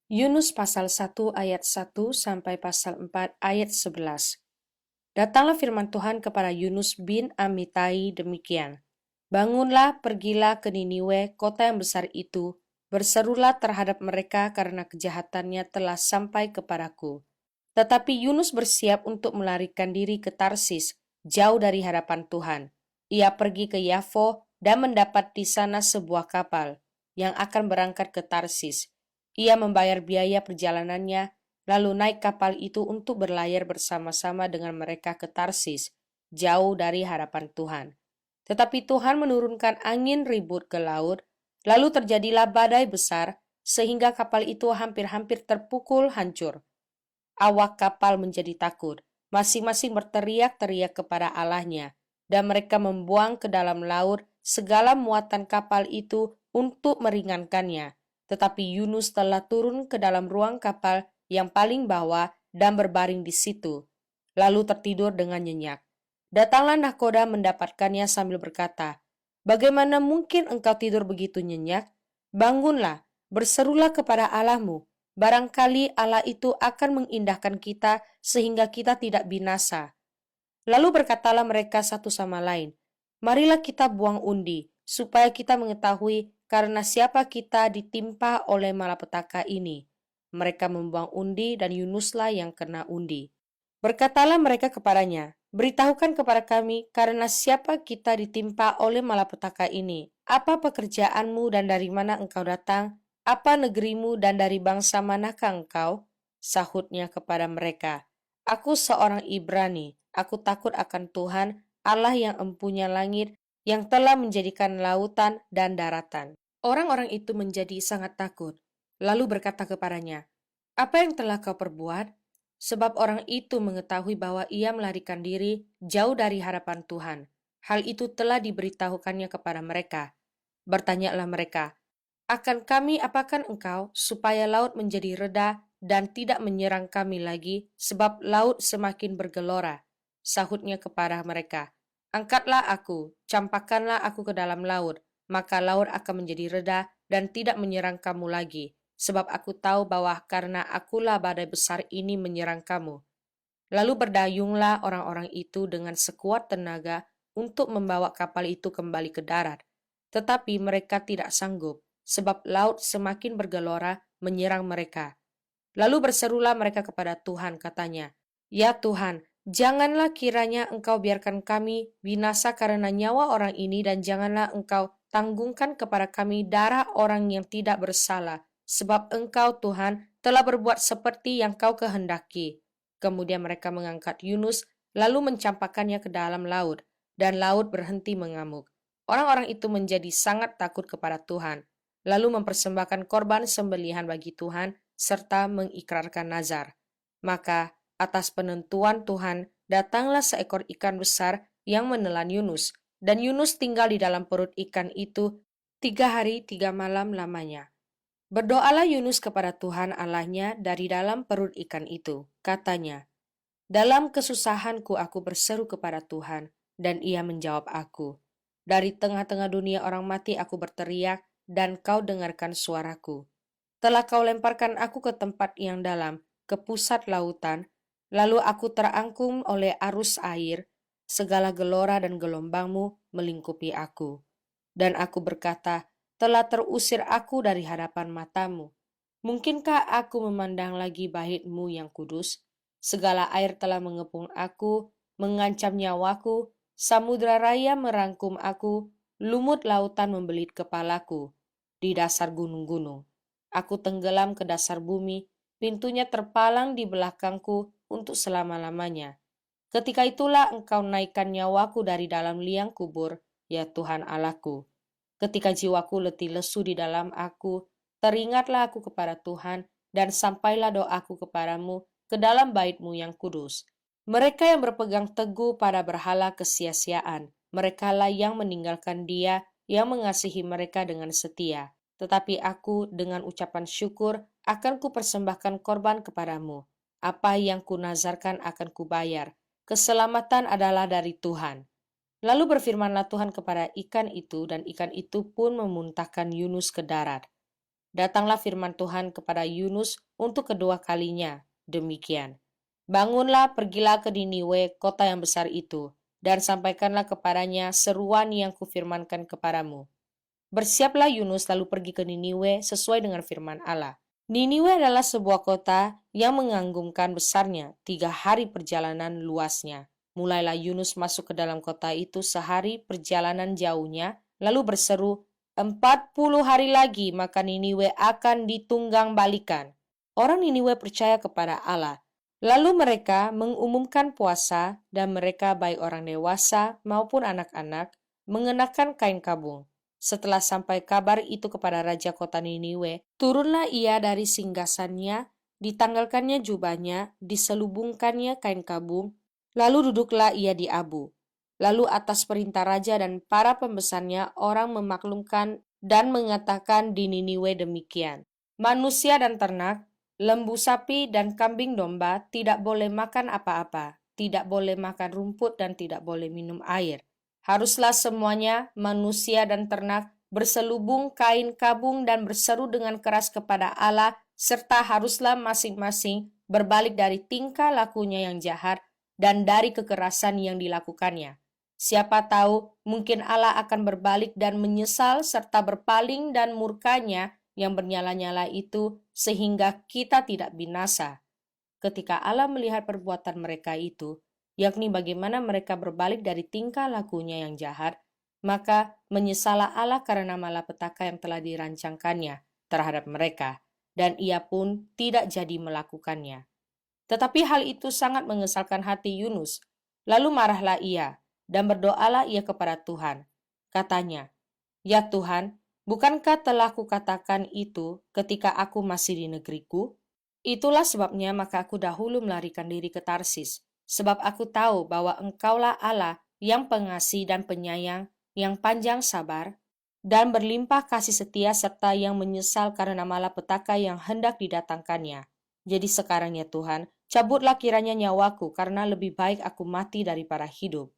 Yunus pasal 1 ayat 1 sampai pasal 4 ayat 11. Datanglah firman Tuhan kepada Yunus bin Amitai demikian. Bangunlah, pergilah ke Niniwe, kota yang besar itu. Berserulah terhadap mereka karena kejahatannya telah sampai kepadaku. Tetapi Yunus bersiap untuk melarikan diri ke Tarsis, jauh dari hadapan Tuhan. Ia pergi ke Yafo dan mendapat di sana sebuah kapal yang akan berangkat ke Tarsis. Ia membayar biaya perjalanannya, lalu naik kapal itu untuk berlayar bersama-sama dengan mereka ke Tarsis, jauh dari hadapan Tuhan. Tetapi Tuhan menurunkan angin ribut ke laut, lalu terjadilah badai besar, sehingga kapal itu hampir-hampir terpukul hancur. Awak kapal menjadi takut, masing-masing berteriak-teriak kepada Allahnya, dan mereka membuang ke dalam laut segala muatan kapal itu untuk meringankannya. Tetapi Yunus telah turun ke dalam ruang kapal yang paling bawah dan berbaring di situ, lalu tertidur dengan nyenyak. Datanglah nahkoda mendapatkannya sambil berkata, "Bagaimana mungkin engkau tidur begitu nyenyak? Bangunlah, berserulah kepada Allahmu. Barangkali Allah itu akan mengindahkan kita sehingga kita tidak binasa." Lalu berkatalah mereka satu sama lain, "Marilah kita buang undi, supaya kita mengetahui karena siapa kita ditimpa oleh malapetaka ini." Mereka membuang undi dan Yunuslah yang kena undi. Berkatalah mereka kepadanya, "Beritahukan kepada kami karena siapa kita ditimpa oleh malapetaka ini. Apa pekerjaanmu dan dari mana engkau datang? Apa negerimu dan dari bangsa manakah engkau?" Sahutnya kepada mereka, "Aku seorang Ibrani. Aku takut akan Tuhan, Allah yang empunya langit, yang telah menjadikan lautan dan daratan." Orang-orang itu menjadi sangat takut, lalu berkata kepadanya, "Apa yang telah kau perbuat?" Sebab orang itu mengetahui bahwa ia melarikan diri jauh dari hadapan Tuhan. Hal itu telah diberitahukannya kepada mereka. Bertanyalah mereka, "Akan kami apakan engkau supaya laut menjadi reda dan tidak menyerang kami lagi, sebab laut semakin bergelora?" Sahutnya kepada mereka, "Angkatlah aku, campakkanlah aku ke dalam laut, maka laut akan menjadi reda dan tidak menyerang kamu lagi. Sebab aku tahu bahwa karena akulah badai besar ini menyerang kamu." Lalu berdayunglah orang-orang itu dengan sekuat tenaga untuk membawa kapal itu kembali ke darat. Tetapi mereka tidak sanggup, sebab laut semakin bergelora menyerang mereka. Lalu berserulah mereka kepada Tuhan, katanya, "Ya Tuhan, janganlah kiranya engkau biarkan kami binasa karena nyawa orang ini, dan janganlah engkau tanggungkan kepada kami darah orang yang tidak bersalah, sebab engkau Tuhan telah berbuat seperti yang kau kehendaki." Kemudian mereka mengangkat Yunus, lalu mencampakkannya ke dalam laut, dan laut berhenti mengamuk. Orang-orang itu menjadi sangat takut kepada Tuhan, lalu mempersembahkan korban sembelihan bagi Tuhan, serta mengikrarkan nazar. Maka atas penentuan Tuhan datanglah seekor ikan besar yang menelan Yunus, dan Yunus tinggal di dalam perut ikan itu 3 hari 3 malam lamanya. Berdoalah Yunus kepada Tuhan Allahnya dari dalam perut ikan itu. Katanya, "Dalam kesusahanku aku berseru kepada Tuhan, dan ia menjawab aku. Dari tengah-tengah dunia orang mati aku berteriak, dan kau dengarkan suaraku. Telah kau lemparkan aku ke tempat yang dalam, ke pusat lautan, lalu aku terangkum oleh arus air, segala gelora dan gelombangmu melingkupi aku. Dan aku berkata, telah terusir aku dari hadapan matamu. Mungkinkah aku memandang lagi bait-Mu yang kudus? Segala air telah mengepung aku, mengancam nyawaku, samudra raya merangkum aku, lumut lautan membelit kepalaku di dasar gunung-gunung. Aku tenggelam ke dasar bumi, pintunya terpalang di belakangku untuk selama-lamanya. Ketika itulah engkau naikkan nyawaku dari dalam liang kubur, ya Tuhan Allahku. Ketika jiwaku letih lesu di dalam aku, teringatlah aku kepada Tuhan, dan sampailah doaku kepadamu ke dalam bait-Mu yang kudus. Mereka yang berpegang teguh pada berhala kesia-siaan, merekalah yang meninggalkan Dia yang mengasihi mereka dengan setia. Tetapi aku dengan ucapan syukur akan kupersembahkan korban kepadamu. Apa yang kunazarkan akan kubayar. Keselamatan adalah dari Tuhan. Lalu berfirmanlah Tuhan kepada ikan itu, dan ikan itu pun memuntahkan Yunus ke darat. Datanglah firman Tuhan kepada Yunus untuk kedua kalinya, demikian. Bangunlah, pergilah ke Niniwe, kota yang besar itu, dan sampaikanlah kepadanya seruan yang kufirmankan kepadamu. Bersiaplah Yunus lalu pergi ke Niniwe sesuai dengan firman Allah. Niniwe adalah sebuah kota yang menganggumkan besarnya, 3 hari perjalanan luasnya. Mulailah Yunus masuk ke dalam kota itu sehari perjalanan jauhnya, lalu berseru, 40 hari lagi maka Niniwe akan ditunggang balikan. Orang Niniwe percaya kepada Allah. Lalu mereka mengumumkan puasa dan mereka baik orang dewasa maupun anak-anak mengenakan kain kabung. Setelah sampai kabar itu kepada raja kota Niniwe, turunlah ia dari singgasannya, ditanggalkannya jubahnya, diselubungkannya kain kabung, lalu duduklah ia di abu. Lalu atas perintah raja dan para pembesarnya, orang memaklumkan dan mengatakan di Niniwe demikian. Manusia dan ternak, lembu sapi dan kambing domba tidak boleh makan apa-apa, tidak boleh makan rumput dan tidak boleh minum air. Haruslah semuanya, manusia dan ternak, berselubung kain kabung dan berseru dengan keras kepada Allah, serta haruslah masing-masing berbalik dari tingkah lakunya yang jahat dan dari kekerasan yang dilakukannya. Siapa tahu, mungkin Allah akan berbalik dan menyesal serta berpaling dan murkanya yang bernyala-nyala itu sehingga kita tidak binasa. Ketika Allah melihat perbuatan mereka itu, yakni bagaimana mereka berbalik dari tingkah lakunya yang jahat, maka menyesalah Allah karena malapetaka yang telah dirancangkannya terhadap mereka, dan ia pun tidak jadi melakukannya. Tetapi hal itu sangat mengesalkan hati Yunus. Lalu marahlah ia, dan berdoalah ia kepada Tuhan. Katanya, "Ya Tuhan, bukankah telah kukatakan itu ketika aku masih di negeriku? Itulah sebabnya maka aku dahulu melarikan diri ke Tarsis, sebab aku tahu bahwa Engkaulah Allah yang pengasih dan penyayang, yang panjang sabar, dan berlimpah kasih setia serta yang menyesal karena malapetaka yang hendak didatangkannya. Jadi sekarang ya Tuhan, cabutlah kiranya nyawaku karena lebih baik aku mati daripada hidup."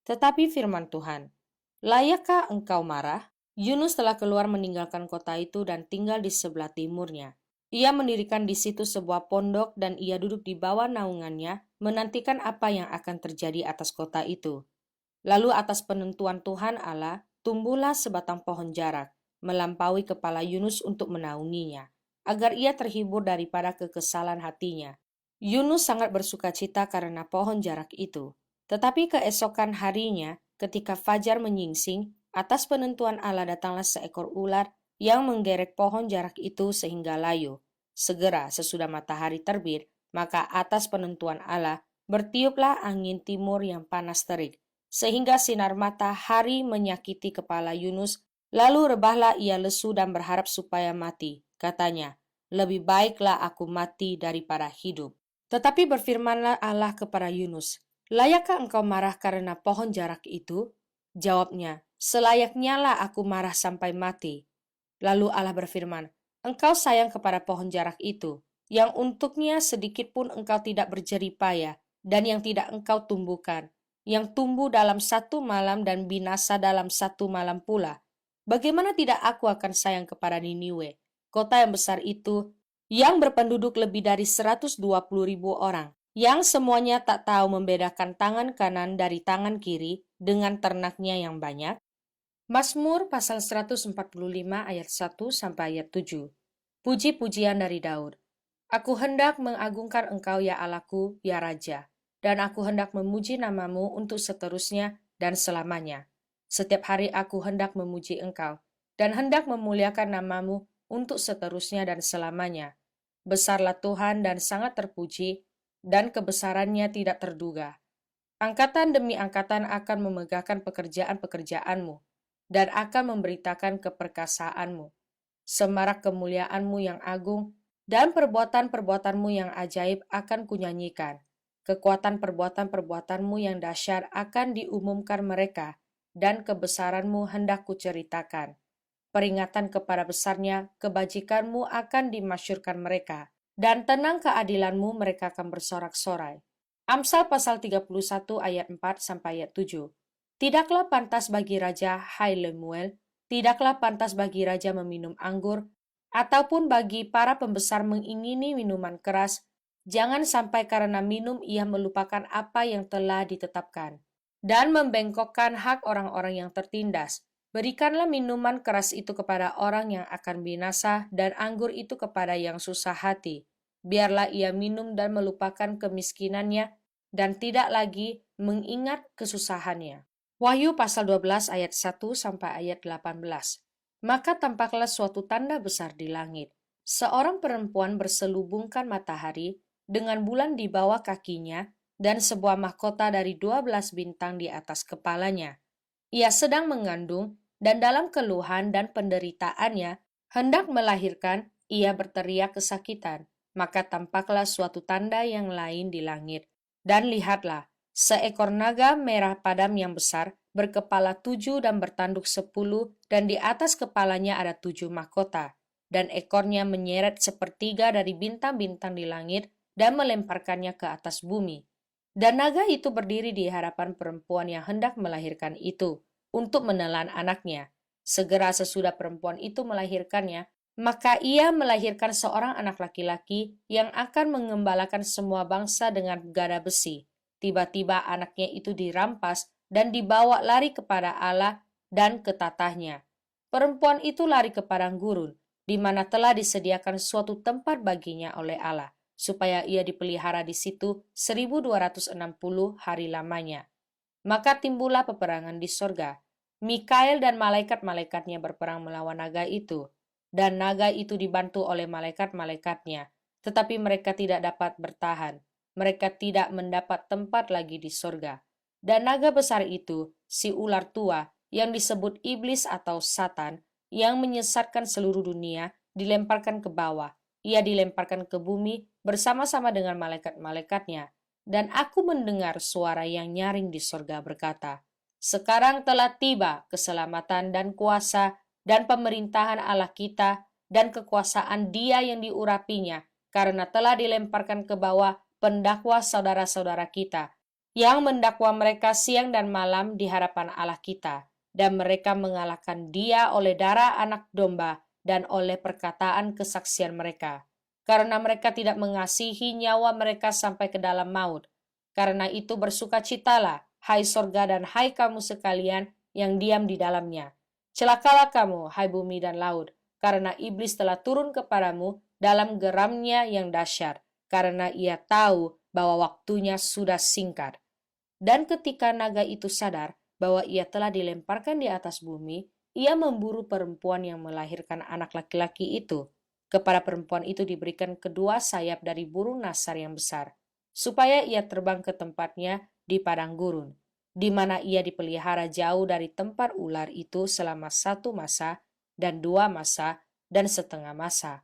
Tetapi firman Tuhan, "Layakkah engkau marah?" Yunus telah keluar meninggalkan kota itu dan tinggal di sebelah timurnya. Ia mendirikan di situ sebuah pondok dan ia duduk di bawah naungannya, menantikan apa yang akan terjadi atas kota itu. Lalu atas penentuan Tuhan Allah, tumbuhlah sebatang pohon jarak, melampaui kepala Yunus untuk menaunginya, agar ia terhibur daripada kekesalan hatinya. Yunus sangat bersukacita karena pohon jarak itu. Tetapi keesokan harinya, ketika fajar menyingsing, atas penentuan Allah datanglah seekor ular yang menggerek pohon jarak itu sehingga layu. Segera sesudah matahari terbit, maka atas penentuan Allah bertiuplah angin timur yang panas terik, sehingga sinar matahari menyakiti kepala Yunus, lalu rebahlah ia lesu dan berharap supaya mati. Katanya, "Lebih baiklah aku mati daripada hidup." Tetapi berfirmanlah Allah kepada Yunus, "Layakkah engkau marah karena pohon jarak itu?" Jawabnya, "Selayaknya lah aku marah sampai mati." Lalu Allah berfirman, "Engkau sayang kepada pohon jarak itu, yang untuknya sedikit pun engkau tidak berjerih payah, dan yang tidak engkau tumbuhkan, yang tumbuh dalam 1 malam dan binasa dalam 1 malam pula. Bagaimana tidak aku akan sayang kepada Niniwe, kota yang besar itu, yang berpenduduk lebih dari 120.000 orang, yang semuanya tak tahu membedakan tangan kanan dari tangan kiri dengan ternaknya yang banyak?" Mazmur pasal 145 ayat 1 sampai ayat 7. Puji-pujian dari Daud. Aku hendak mengagungkan Engkau ya Allahku, ya Raja, dan aku hendak memuji namamu untuk seterusnya dan selamanya. Setiap hari aku hendak memuji Engkau, dan hendak memuliakan namamu untuk seterusnya dan selamanya. Besarlah Tuhan dan sangat terpuji, dan kebesarannya tidak terduga. Angkatan demi angkatan akan memegahkan pekerjaan-pekerjaanmu, dan akan memberitakan keperkasaanmu. Semarak kemuliaanmu yang agung, dan perbuatan-perbuatanmu yang ajaib akan kunyanyikan. Kekuatan perbuatan-perbuatanmu yang dahsyat akan diumumkan mereka, dan kebesaranmu hendak kuceritakan. Peringatan kepada besarnya kebajikanmu akan dimasyurkan mereka, dan tenang keadilanmu mereka akan bersorak-sorai. Amsal pasal 31 ayat 4 sampai ayat 7. Tidaklah pantas bagi raja, hai Lemuel, tidaklah pantas bagi raja meminum anggur, ataupun bagi para pembesar mengingini minuman keras, jangan sampai karena minum ia melupakan apa yang telah ditetapkan dan membengkokkan hak orang-orang yang tertindas. Berikanlah minuman keras itu kepada orang yang akan binasa dan anggur itu kepada yang susah hati. Biarlah ia minum dan melupakan kemiskinannya dan tidak lagi mengingat kesusahannya. Wahyu pasal 12 ayat 1 sampai ayat 18. Maka tampaklah suatu tanda besar di langit. Seorang perempuan berselubungkan matahari dengan bulan di bawah kakinya dan sebuah mahkota dari 12 bintang di atas kepalanya. Ia sedang mengandung dan dalam keluhan dan penderitaannya hendak melahirkan, ia berteriak kesakitan. Maka tampaklah suatu tanda yang lain di langit. Dan lihatlah, seekor naga merah padam yang besar, berkepala 7 dan bertanduk 10, dan di atas kepalanya ada 7 mahkota. Dan ekornya menyeret sepertiga dari bintang-bintang di langit dan melemparkannya ke atas bumi. Dan naga itu berdiri di hadapan perempuan yang hendak melahirkan itu, untuk menelan anaknya. Segera sesudah perempuan itu melahirkannya, maka ia melahirkan seorang anak laki-laki yang akan mengembalakan semua bangsa dengan gada besi. Tiba-tiba anaknya itu dirampas dan dibawa lari kepada Allah dan ke tatahnya. Perempuan itu lari ke padang gurun, di mana telah disediakan suatu tempat baginya oleh Allah, supaya ia dipelihara di situ 1260 hari lamanya. Maka timbullah peperangan di sorga. Mikael dan malaikat-malaikatnya berperang melawan naga itu, dan naga itu dibantu oleh malaikat-malaikatnya, tetapi mereka tidak dapat bertahan. Mereka tidak mendapat tempat lagi di sorga. Dan naga besar itu, si ular tua, yang disebut iblis atau Satan, yang menyesatkan seluruh dunia, dilemparkan ke bawah. Ia dilemparkan ke bumi bersama-sama dengan malaikat-malaikatnya. Dan aku mendengar suara yang nyaring di sorga berkata, "Sekarang telah tiba keselamatan dan kuasa dan pemerintahan Allah kita dan kekuasaan Dia yang diurapinya, karena telah dilemparkan ke bawah pendakwa saudara-saudara kita, yang mendakwa mereka siang dan malam di hadapan Allah kita, dan mereka mengalahkan Dia oleh darah anak domba dan oleh perkataan kesaksian mereka, karena mereka tidak mengasihi nyawa mereka sampai ke dalam maut. Karena itu bersukacitalah, hai sorga dan hai kamu sekalian yang diam di dalamnya. Celakalah kamu, hai bumi dan laut, karena iblis telah turun kepadamu dalam geramnya yang dahsyat, karena ia tahu bahwa waktunya sudah singkat." Dan ketika naga itu sadar bahwa ia telah dilemparkan di atas bumi, ia memburu perempuan yang melahirkan anak laki-laki itu. Kepada perempuan itu diberikan kedua sayap dari burung nasar yang besar, supaya ia terbang ke tempatnya di padang gurun, di mana ia dipelihara jauh dari tempat ular itu selama 1 masa dan 2 masa dan setengah masa.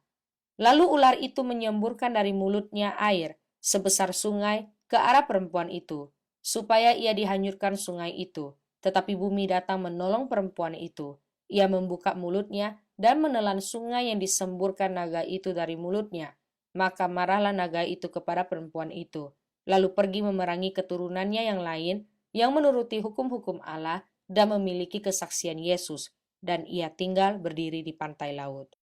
Lalu ular itu menyemburkan dari mulutnya air sebesar sungai ke arah perempuan itu, supaya ia dihanyutkan sungai itu. Tetapi bumi datang menolong perempuan itu. Ia membuka mulutnya dan menelan sungai yang disemburkan naga itu dari mulutnya. Maka marahlah naga itu kepada perempuan itu, lalu pergi memerangi keturunannya yang lain yang menuruti hukum-hukum Allah dan memiliki kesaksian Yesus, dan ia tinggal berdiri di pantai laut.